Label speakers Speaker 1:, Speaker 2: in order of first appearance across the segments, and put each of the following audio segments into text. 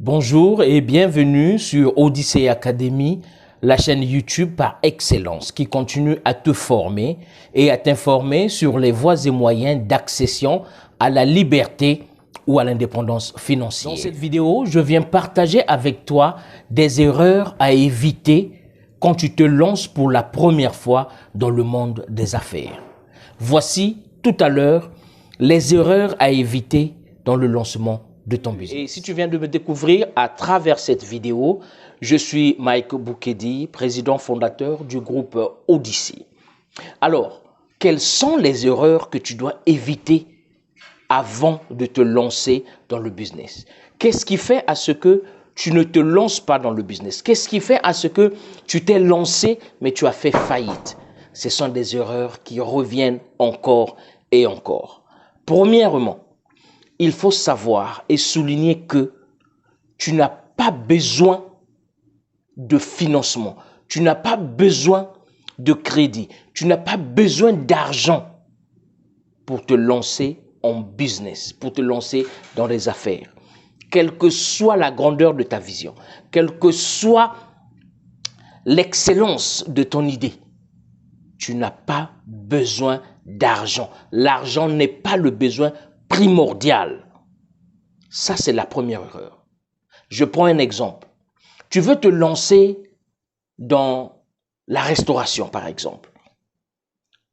Speaker 1: Bonjour et bienvenue sur Odyssey Academy, la chaîne YouTube par excellence qui continue à te former et à t'informer sur les voies et moyens d'accession à la liberté ou à l'indépendance financière. Dans cette vidéo, je viens partager avec toi des erreurs à éviter quand tu te lances pour la première fois dans le monde des affaires. Voici tout à l'heure les erreurs à éviter dans le lancement de ton business. Et si tu viens de me découvrir à travers cette vidéo, je suis Mike Boukedi, président fondateur du groupe Odyssey. Alors, quelles sont les erreurs que tu dois éviter avant de te lancer dans le business? Qu'est-ce qui fait à ce que tu ne te lances pas dans le business? Qu'est-ce qui fait à ce que tu t'es lancé mais tu as fait faillite? Ce sont des erreurs qui reviennent encore et encore. Premièrement, il faut savoir et souligner que tu n'as pas besoin de financement, tu n'as pas besoin de crédit, tu n'as pas besoin d'argent pour te lancer en business, pour te lancer dans les affaires. Quelle que soit la grandeur de ta vision, quelle que soit l'excellence de ton idée, tu n'as pas besoin d'argent. L'argent n'est pas le besoin primordial. Ça, c'est la première erreur. Je prends un exemple. Tu veux te lancer dans la restauration, par exemple.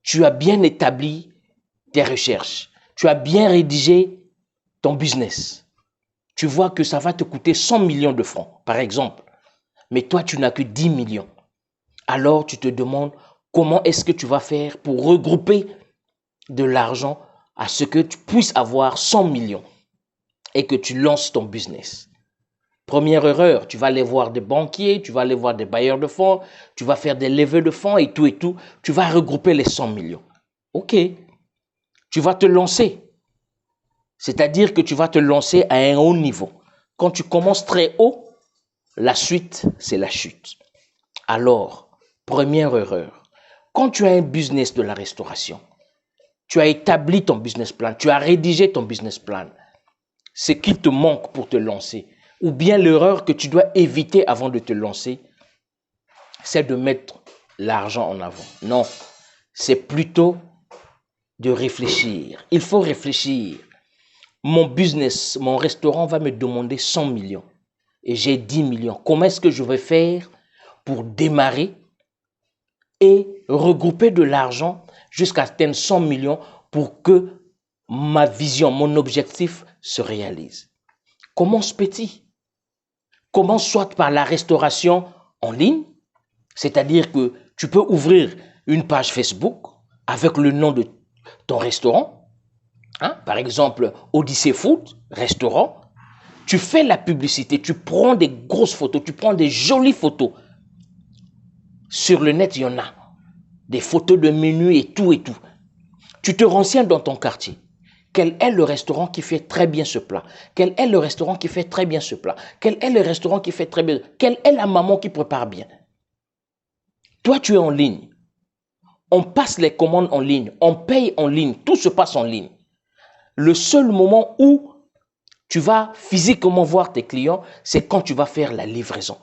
Speaker 1: Tu as bien établi tes recherches. Tu as bien rédigé ton business. Tu vois que ça va te coûter 100 millions de francs, par exemple. Mais toi, tu n'as que 10 millions. Alors, tu te demandes comment est-ce que tu vas faire pour regrouper de l'argent à ce que tu puisses avoir 100 millions et que tu lances ton business. Première erreur, tu vas aller voir des banquiers, tu vas aller voir des bailleurs de fonds, tu vas faire des levées de fonds et tout. Tu vas regrouper les 100 millions. Ok, tu vas te lancer. C'est-à-dire que tu vas te lancer à un haut niveau. Quand tu commences très haut, la suite, c'est la chute. Alors, première erreur, quand tu as un business de la restauration, tu as établi ton business plan, tu as rédigé ton business plan, ce qu'il te manque pour te lancer, ou bien l'erreur que tu dois éviter avant de te lancer, c'est de mettre l'argent en avant. Non, c'est plutôt de réfléchir. Il faut réfléchir. Mon business, mon restaurant va me demander 100 millions et j'ai 10 millions. Comment est-ce que je vais faire pour démarrer et regrouper de l'argent jusqu'à atteindre 100 millions pour que ma vision, mon objectif se réalise? Commence petit. Commence soit par la restauration en ligne, c'est-à-dire que tu peux ouvrir une page Facebook avec le nom de ton restaurant, par exemple Odyssey Food, restaurant. Tu fais la publicité, tu prends des grosses photos, tu prends des jolies photos. Sur le net, il y en a des photos de menus et tout. Tu te renseignes dans ton quartier. Quel est le restaurant qui fait très bien ce plat? Quel est le restaurant qui fait très bien ce plat? Quel est le restaurant qui fait très bien? Quelle est la maman qui prépare bien? Toi, tu es en ligne. On passe les commandes en ligne. On paye en ligne. Tout se passe en ligne. Le seul moment où tu vas physiquement voir tes clients, c'est quand tu vas faire la livraison.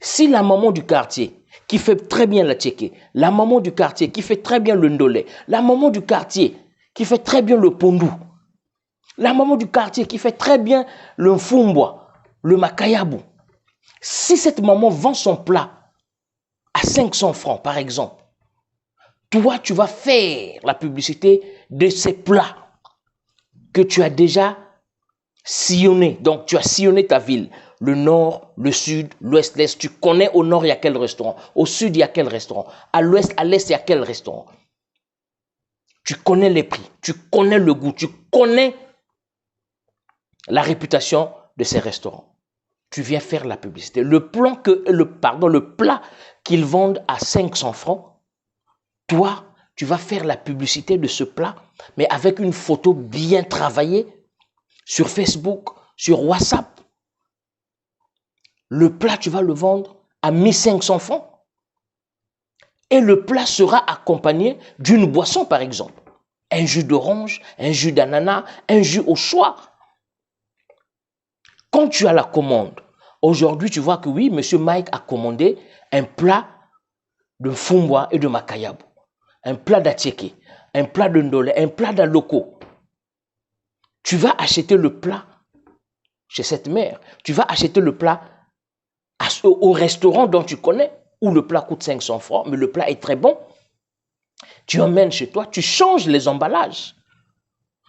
Speaker 1: Si la maman du quartier qui fait très bien la tchéké, la maman du quartier qui fait très bien le ndolé, la maman du quartier qui fait très bien le pondou, la maman du quartier qui fait très bien le mfumbwa, le makayabu. Si cette maman vend son plat à 500 francs, par exemple, toi, tu vas faire la publicité de ces plats que tu as déjà sillonnés. Donc, tu as sillonné ta ville. Le nord, le sud, l'ouest, l'est. Tu connais au nord, il y a quel restaurant. Au sud, il y a quel restaurant. À l'ouest, à l'est, il y a quel restaurant. Tu connais les prix, tu connais le goût, tu connais la réputation de ces restaurants. Tu viens faire la publicité. Le plat qu'ils vendent à 500 francs, toi, tu vas faire la publicité de ce plat, mais avec une photo bien travaillée sur Facebook, sur WhatsApp. Le plat, tu vas le vendre à 1500 francs. Et le plat sera accompagné d'une boisson, par exemple. Un jus d'orange, un jus d'ananas, un jus au choix. Quand tu as la commande, aujourd'hui, tu vois que oui, M. Mike a commandé un plat de Fumbwa et de Makayabu, un plat d'Attiéké, un plat de Ndolé, un plat d'Aloko. Tu vas acheter le plat chez cette mère. Tu vas acheter le plat au restaurant dont tu connais, où le plat coûte 500 francs, mais le plat est très bon. Tu emmènes chez toi, tu changes les emballages.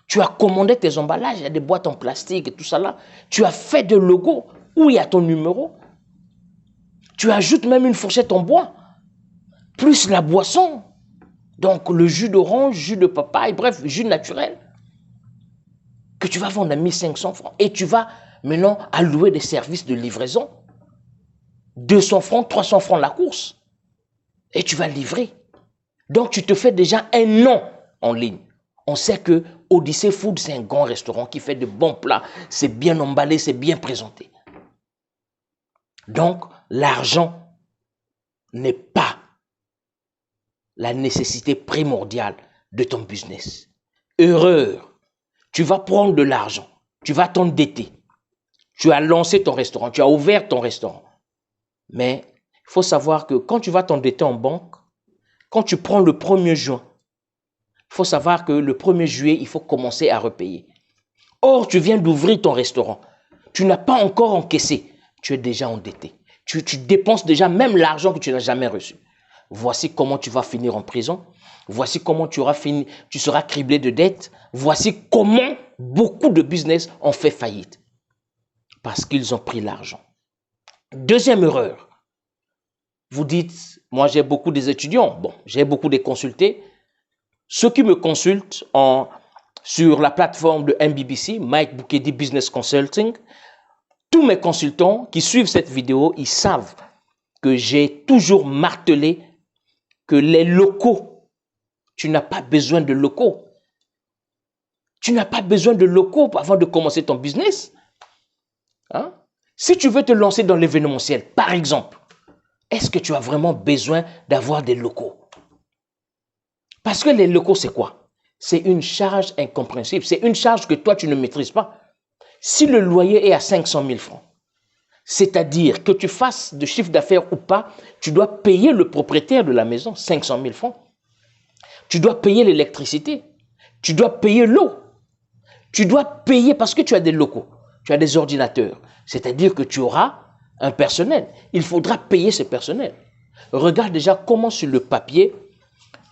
Speaker 1: Tu as commandé tes emballages, il y a des boîtes en plastique et tout ça là. Tu as fait des logos où il y a ton numéro. Tu ajoutes même une fourchette en bois, plus la boisson. Donc le jus d'orange, jus de papaye, bref, jus naturel, que tu vas vendre à 1500 francs. Et tu vas maintenant allouer des services de livraison. 200 francs, 300 francs la course. Et tu vas livrer. Donc tu te fais déjà un nom en ligne. On sait que Odyssey Food, c'est un grand restaurant qui fait de bons plats. C'est bien emballé, c'est bien présenté. Donc l'argent n'est pas la nécessité primordiale de ton business. Erreur. Tu vas prendre de l'argent. Tu vas t'endetter. Tu as lancé ton restaurant. Tu as ouvert ton restaurant. Mais il faut savoir que quand tu vas t'endetter en banque, quand tu prends le 1er juin, il faut savoir que le 1er juillet, il faut commencer à repayer. Or, tu viens d'ouvrir ton restaurant. Tu n'as pas encore encaissé. Tu es déjà endetté. Tu dépenses déjà même l'argent que tu n'as jamais reçu. Voici comment tu vas finir en prison. Voici comment tu seras criblé de dettes. Voici comment beaucoup de business ont fait faillite. Parce qu'ils ont pris l'argent. Deuxième erreur. Vous dites, moi j'ai beaucoup des étudiants. Bon, j'ai beaucoup des consultés. Ceux qui me consultent sur la plateforme de MBBC, Mike Boukedi Business Consulting, tous mes consultants qui suivent cette vidéo, ils savent que j'ai toujours martelé que les locaux, tu n'as pas besoin de locaux. Tu n'as pas besoin de locaux avant de commencer ton business. Hein? Si tu veux te lancer dans l'événementiel, par exemple, est-ce que tu as vraiment besoin d'avoir des locaux? Parce que les locaux, c'est quoi? C'est une charge incompréhensible. C'est une charge que toi, tu ne maîtrises pas. Si le loyer est à 500 000 francs, c'est-à-dire que tu fasses de chiffre d'affaires ou pas, tu dois payer le propriétaire de la maison 500 000 francs. Tu dois payer l'électricité. Tu dois payer l'eau. Tu dois payer parce que tu as des locaux. Tu as des ordinateurs. C'est-à-dire que tu auras un personnel. Il faudra payer ce personnel. Regarde déjà comment sur le papier,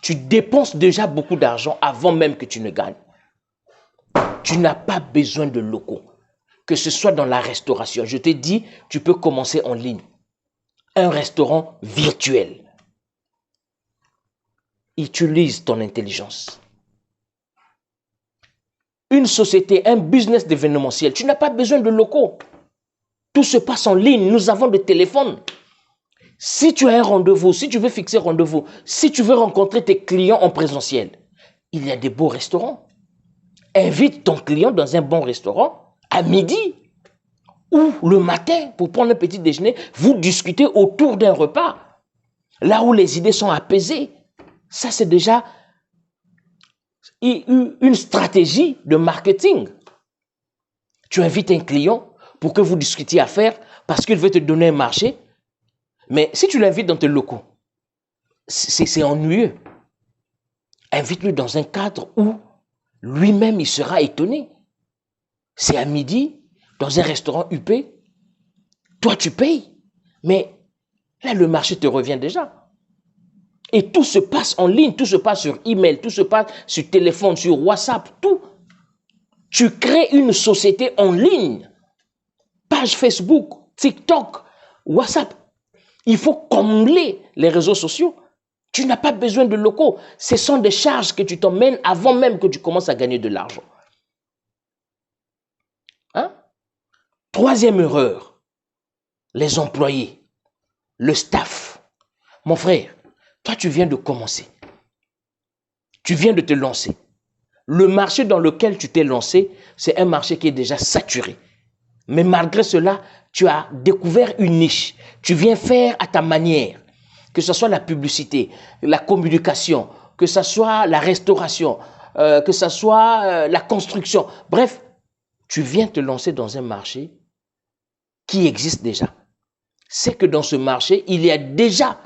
Speaker 1: tu dépenses déjà beaucoup d'argent avant même que tu ne gagnes. Tu n'as pas besoin de locaux. Que ce soit dans la restauration. Je t'ai dit, tu peux commencer en ligne. Un restaurant virtuel. Utilise ton intelligence. Une société, un business d'événementiel, tu n'as pas besoin de locaux. Tout se passe en ligne. Nous avons des téléphones. Si tu as un rendez-vous, si tu veux fixer rendez-vous, si tu veux rencontrer tes clients en présentiel, il y a des beaux restaurants. Invite ton client dans un bon restaurant à midi ou le matin pour prendre un petit déjeuner. Vous discutez autour d'un repas, là où les idées sont apaisées. Ça, c'est déjà une stratégie de marketing. Tu invites un client pour que vous discutiez affaires parce qu'il veut te donner un marché. Mais si tu l'invites dans tes locaux, c'est ennuyeux. Invite-le dans un cadre où lui-même, il sera étonné. C'est à midi, dans un restaurant huppé. Toi, tu payes. Mais là, le marché te revient déjà. Et tout se passe en ligne, tout se passe sur email, tout se passe sur téléphone, sur WhatsApp, tout. Tu crées une société en ligne. Page Facebook, TikTok, WhatsApp. Il faut combler les réseaux sociaux. Tu n'as pas besoin de locaux. Ce sont des charges que tu t'emmènes avant même que tu commences à gagner de l'argent. Hein? Troisième erreur, les employés, le staff. Mon frère, toi tu viens de commencer. Tu viens de te lancer. Le marché dans lequel tu t'es lancé, c'est un marché qui est déjà saturé. Mais malgré cela, tu as découvert une niche. Tu viens faire à ta manière. Que ce soit la publicité, la communication, que ce soit la restauration, que ce soit la construction. Bref, tu viens te lancer dans un marché qui existe déjà. C'est que dans ce marché, il y a déjà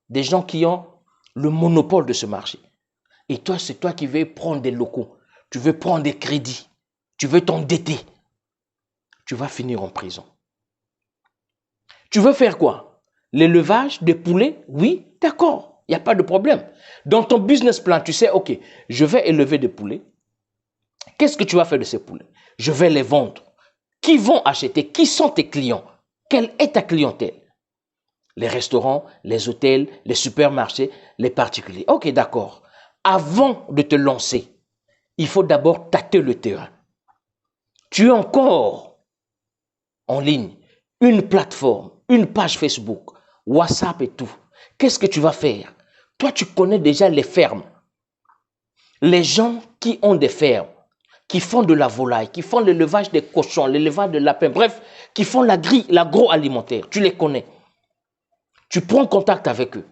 Speaker 1: des gens qui ont le monopole de ce marché. Et toi, c'est toi qui veux prendre des locaux, tu veux prendre des crédits, tu veux t'endetter. Tu vas finir en prison. Tu veux faire quoi? L'élevage des poulets? Oui, d'accord, il n'y a pas de problème. Dans ton business plan, tu sais, ok, je vais élever des poulets. Qu'est-ce que tu vas faire de ces poulets? Je vais les vendre. Qui vont acheter? Qui sont tes clients? Quelle est ta clientèle? Les restaurants, les hôtels, les supermarchés, les particuliers. Ok, d'accord. Avant de te lancer, il faut d'abord tâter le terrain. Tu es encore en ligne, une plateforme, une page Facebook, WhatsApp et tout. Qu'est-ce que tu vas faire? Toi, tu connais déjà les fermes. Les gens qui ont des fermes, qui font de la volaille, qui font l'élevage des cochons, l'élevage de lapins, bref, qui font l'agroalimentaire, tu les connais. Tu prends contact avec eux.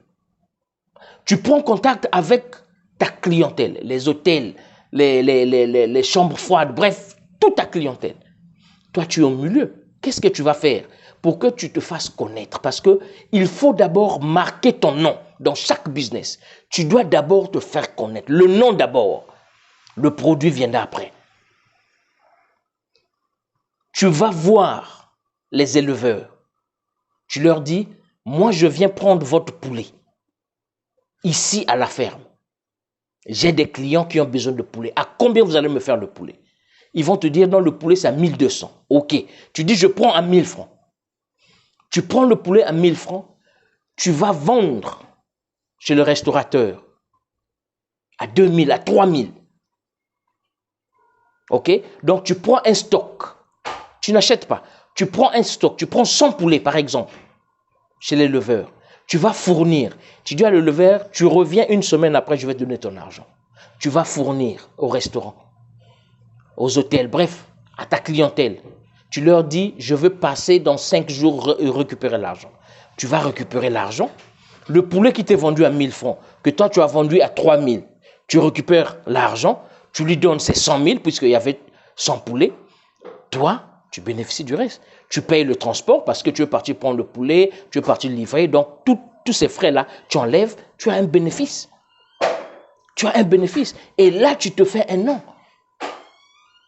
Speaker 1: Tu prends contact avec ta clientèle, les hôtels, les chambres froides, bref, toute ta clientèle. Toi, tu es au milieu. Qu'est-ce que tu vas faire pour que tu te fasses connaître? Parce qu'il faut d'abord marquer ton nom dans chaque business. Tu dois d'abord te faire connaître. Le nom d'abord. Le produit vient d'après. Tu vas voir les éleveurs. Tu leur dis, moi, je viens prendre votre poulet ici à la ferme. J'ai des clients qui ont besoin de poulet. À combien vous allez me faire le poulet? Ils vont te dire, non, le poulet, c'est à 1200. OK. Tu dis, je prends à 1000 francs. Tu prends le poulet à 1000 francs, tu vas vendre chez le restaurateur à 2000, à 3000. OK? Donc, tu prends un stock. Tu n'achètes pas. Tu prends un stock. Tu prends 100 poulets, par exemple, chez l'éleveur. Tu vas fournir. Tu dis à l'éleveur, tu reviens une semaine après, je vais te donner ton argent. Tu vas fournir au restaurant, aux hôtels, bref, à ta clientèle. Tu leur dis, je veux passer dans 5 jours récupérer l'argent. Tu vas récupérer l'argent. Le poulet qui t'est vendu à 1000 francs, que toi tu as vendu à 3000, tu récupères l'argent, tu lui donnes ses 100 000 puisqu'il y avait 100 poulets. Toi, tu bénéficies du reste. Tu payes le transport parce que tu es parti prendre le poulet, tu es parti le livrer. Donc, tous ces frais-là, tu enlèves, tu as un bénéfice. Tu as un bénéfice. Et là, tu te fais un nom.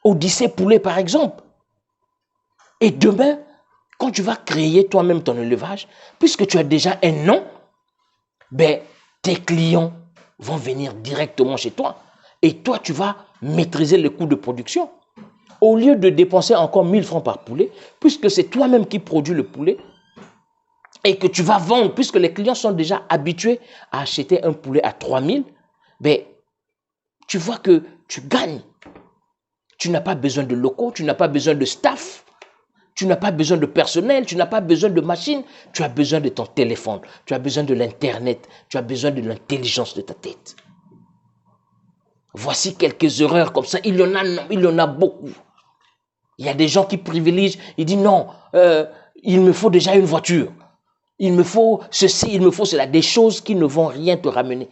Speaker 1: Odyssée Poulet, par exemple. Et demain, quand tu vas créer toi-même ton élevage, puisque tu as déjà un nom, ben, tes clients vont venir directement chez toi. Et toi, tu vas maîtriser le coût de production. Au lieu de dépenser encore 1000 francs par poulet, puisque c'est toi-même qui produis le poulet, et que tu vas vendre, puisque les clients sont déjà habitués à acheter un poulet à 3000, ben, tu vois que tu gagnes. Tu n'as pas besoin de locaux, tu n'as pas besoin de staff, tu n'as pas besoin de personnel, tu n'as pas besoin de machines, tu as besoin de ton téléphone, tu as besoin de l'Internet, tu as besoin de l'intelligence de ta tête. Voici quelques erreurs comme ça, il y en a beaucoup. Il y a des gens qui privilégient, ils disent non, il me faut déjà une voiture, il me faut ceci, il me faut cela, des choses qui ne vont rien te ramener.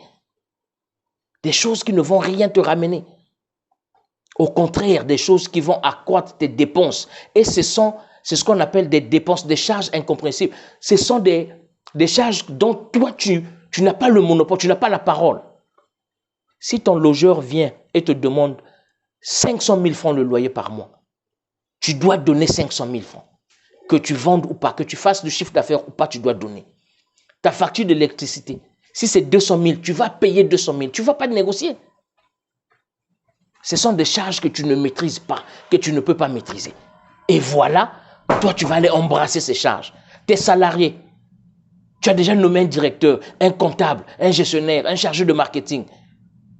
Speaker 1: Des choses qui ne vont rien te ramener. Au contraire, des choses qui vont accroître tes dépenses. Et c'est ce qu'on appelle des dépenses, des charges incompréhensibles. Ce sont des charges dont toi, tu n'as pas le monopole, tu n'as pas la parole. Si ton logeur vient et te demande 500 000 francs le loyer par mois, tu dois donner 500 000 francs. Que tu vendes ou pas, que tu fasses du chiffre d'affaires ou pas, tu dois donner. Ta facture d'électricité, si c'est 200 000, tu vas payer 200 000. Tu ne vas pas négocier. Ce sont des charges que tu ne maîtrises pas, que tu ne peux pas maîtriser. Et voilà, toi, tu vas aller embrasser ces charges. Tes salariés, tu as déjà nommé un directeur, un comptable, un gestionnaire, un chargé de marketing.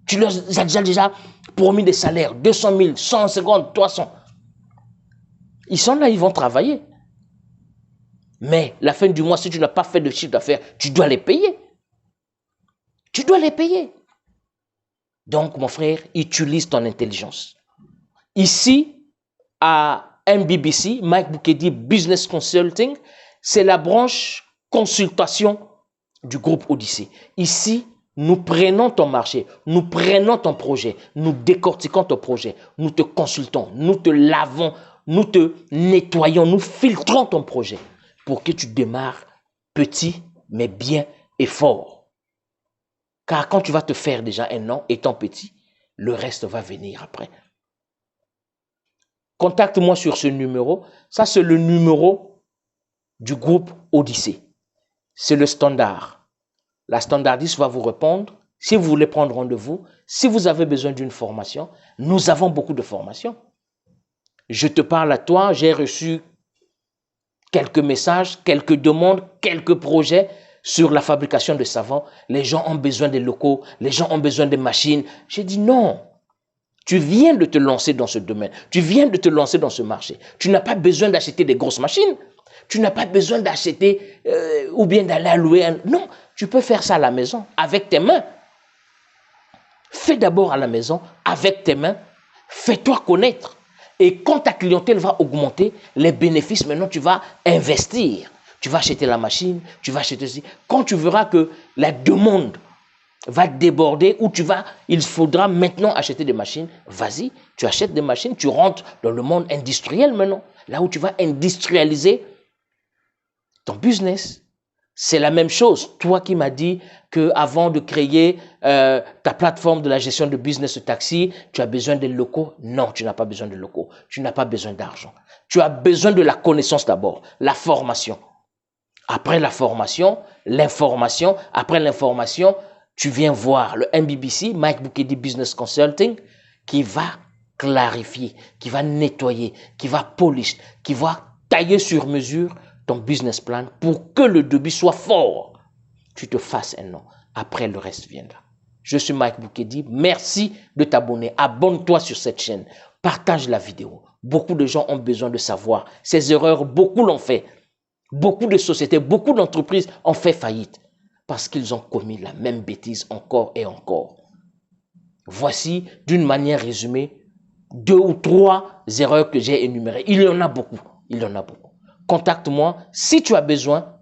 Speaker 1: Tu leur as déjà promis des salaires, 200 000, 150, 300. Ils sont là, ils vont travailler. Mais la fin du mois, si tu n'as pas fait de chiffre d'affaires, tu dois les payer. Tu dois les payer. Donc, mon frère, utilise ton intelligence. Ici, à MBBC, Mike Boukedi Business Consulting, c'est la branche consultation du groupe Odyssée. Ici, nous prenons ton marché, nous prenons ton projet, nous décortiquons ton projet, nous te consultons, nous te lavons nous te nettoyons, nous filtrons ton projet pour que tu démarres petit, mais bien et fort. Car quand tu vas te faire déjà un nom étant petit, le reste va venir après. Contacte-moi sur ce numéro. Ça, c'est le numéro du groupe Odyssée. C'est le standard. La standardiste va vous répondre. Si vous voulez prendre rendez-vous, si vous avez besoin d'une formation, nous avons beaucoup de formations. Je te parle à toi, j'ai reçu quelques messages, quelques demandes, quelques projets sur la fabrication de savons. Les gens ont besoin des locaux, les gens ont besoin des machines. J'ai dit non. Tu viens de te lancer dans ce domaine. Tu viens de te lancer dans ce marché. Tu n'as pas besoin d'acheter des grosses machines. Tu n'as pas besoin d'acheter ou bien d'aller louer. Non, tu peux faire ça à la maison, avec tes mains. Fais d'abord à la maison, avec tes mains. Fais-toi connaître. Et quand ta clientèle va augmenter, les bénéfices, maintenant, tu vas investir. Tu vas acheter la machine, tu vas acheter ceci. Quand tu verras que la demande va déborder ou il faudra maintenant acheter des machines, vas-y, tu achètes des machines, tu rentres dans le monde industriel maintenant, là où tu vas industrialiser ton business. C'est la même chose. Toi qui m'as dit qu'avant de créer ta plateforme de la gestion de business taxi, tu as besoin de locaux. Non, tu n'as pas besoin de locaux. Tu n'as pas besoin d'argent. Tu as besoin de la connaissance d'abord, la formation. Après la formation, l'information. Après l'information, tu viens voir le MBBC, Mike Boukedi Business Consulting, qui va clarifier, qui va nettoyer, qui va polish, qui va tailler sur mesure ton business plan pour que le début soit fort. Tu te fasses un nom. Après, le reste viendra. Je suis Mike Boukedi. Merci de t'abonner. Abonne-toi sur cette chaîne. Partage la vidéo. Beaucoup de gens ont besoin de savoir. Ces erreurs, beaucoup l'ont fait. Beaucoup de sociétés, beaucoup d'entreprises ont fait faillite parce qu'ils ont commis la même bêtise encore et encore. Voici, d'une manière résumée, 2 ou 3 erreurs que j'ai énumérées. Il y en a beaucoup. Il y en a beaucoup. Contacte-moi si tu as besoin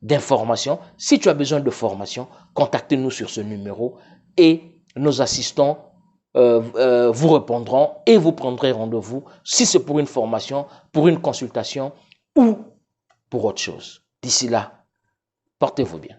Speaker 1: d'informations. Si tu as besoin de formation, contactez-nous sur ce numéro et nos assistants vous répondront et vous prendrez rendez-vous si c'est pour une formation, pour une consultation ou pour autre chose. D'ici là, portez-vous bien.